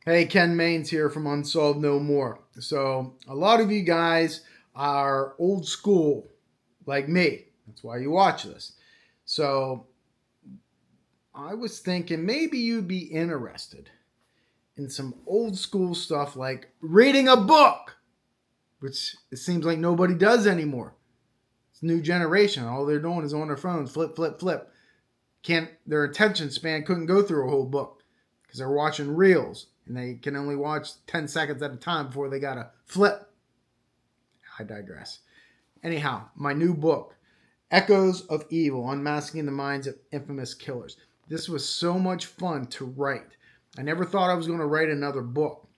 Hey, Ken Maines here from Unsolved No More. So, a lot of you guys are old school like me. That's why you watch this. So, I was thinking maybe you'd be interested in some old school stuff like reading a book, which it seems like nobody does anymore. It's new generation. All they're doing is on their phones, flip, flip, flip. Their attention span couldn't go through a whole book because they're watching reels and they can only watch 10 seconds at a time before they gotta flip. I digress. Anyhow, my new book, Echoes of Evil, Unmasking the Minds of Infamous Killers. This was so much fun to write. I never thought I was going to write another book.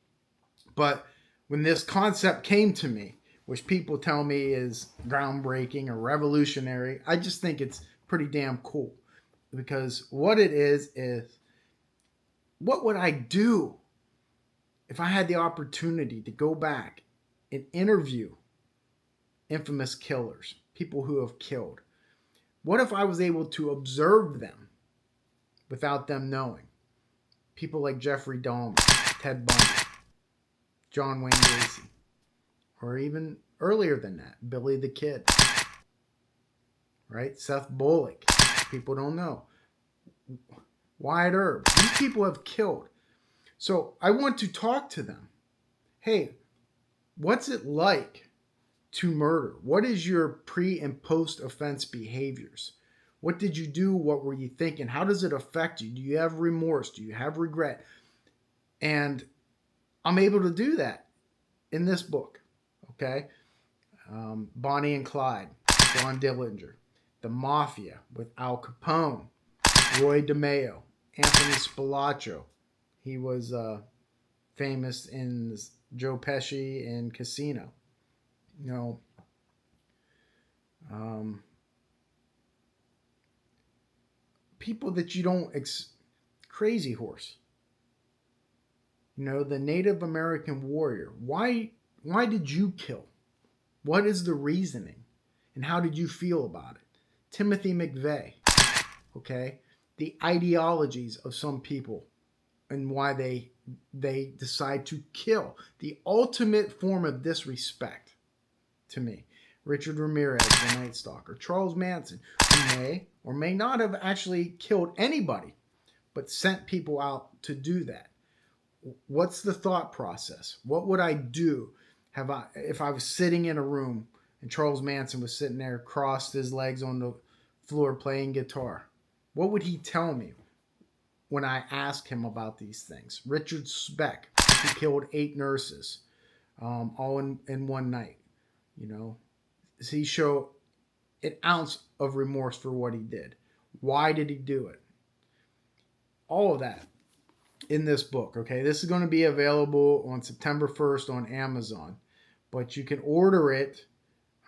But when this concept came to me, which people tell me is groundbreaking or revolutionary, I just think it's pretty damn cool. Because what it is what would I do if I had the opportunity to go back and interview infamous killers, people who have killed? What if I was able to observe them without them knowing? People like Jeffrey Dahmer, Ted Bundy, John Wayne Gacy, or even earlier than that, Billy the Kid, right? Seth Bullock. People don't know. Wyatt Earp. These people have killed. So I want to talk to them. Hey, what's it like to murder? What is your pre and post offense behaviors? What did you do? What were you thinking? How does it affect you? Do you have remorse? Do you have regret? And I'm able to do that in this book. Okay. Bonnie and Clyde, John Dillinger, The Mafia with Al Capone, Roy DeMeo, Anthony Spilaccio. He was famous in Joe Pesci in Casino. You know, people that you don't Crazy Horse. You know, the Native American warrior. Why did you kill? What is the reasoning? And how did you feel about it? Timothy McVeigh. Okay? The ideologies of some people and why they decide to kill. The ultimate form of disrespect to me. Richard Ramirez, the Night Stalker. Charles Manson, who may or may not have actually killed anybody, but sent people out to do that. What's the thought process? What would I do if I was sitting in a room and Charles Manson was sitting there, crossed his legs on the floor playing guitar? What would he tell me when I asked him about these things? Richard Speck, who killed 8 nurses, all in one night. You know, does he show an ounce of remorse for what he did? Why did he do it? All of that in this book. Okay, this is going to be available on September 1st on Amazon, but you can order it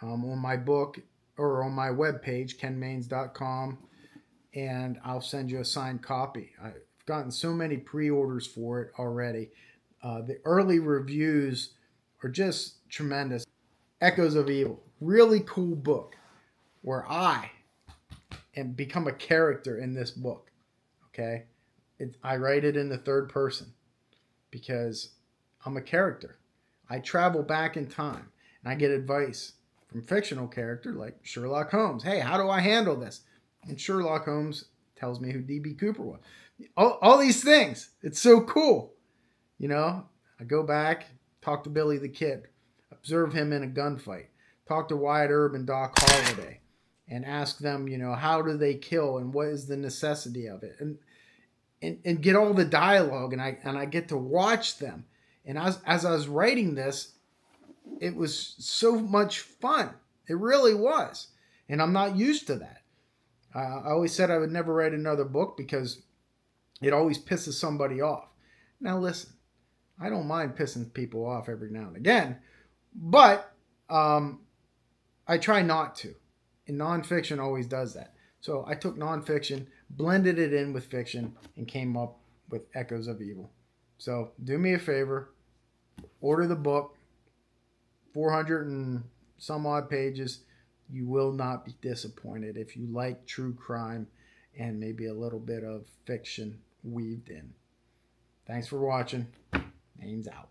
on my book or on my webpage, kenmaines.com, and I'll send you a signed copy. I've gotten so many pre-orders for it already. The early reviews are just tremendous. Echoes of Evil, really cool book where I am become a character in this book. Okay, I write it in the third person because I'm a character. I travel back in time and I get advice from fictional character like Sherlock Holmes. Hey, how do I handle this? And Sherlock Holmes tells me who D.B. Cooper was. All these things. It's so cool. You know, I go back, talk to Billy the Kid, observe him in a gunfight, talk to Wyatt Earp and Doc Holliday, and ask them, you know, how do they kill and what is the necessity of it? And get all the dialogue, and I get to watch them. And as I was writing this, it was so much fun. It really was. And I'm not used to that. I always said I would never write another book because it always pisses somebody off. Now listen, I don't mind pissing people off every now and again, but I try not to. And nonfiction always does that. So I took nonfiction, blended it in with fiction, and came up with Echoes of Evil. So do me a favor, order the book, 400 and some odd pages. You will not be disappointed if you like true crime and maybe a little bit of fiction weaved in. Thanks for watching. Name's out.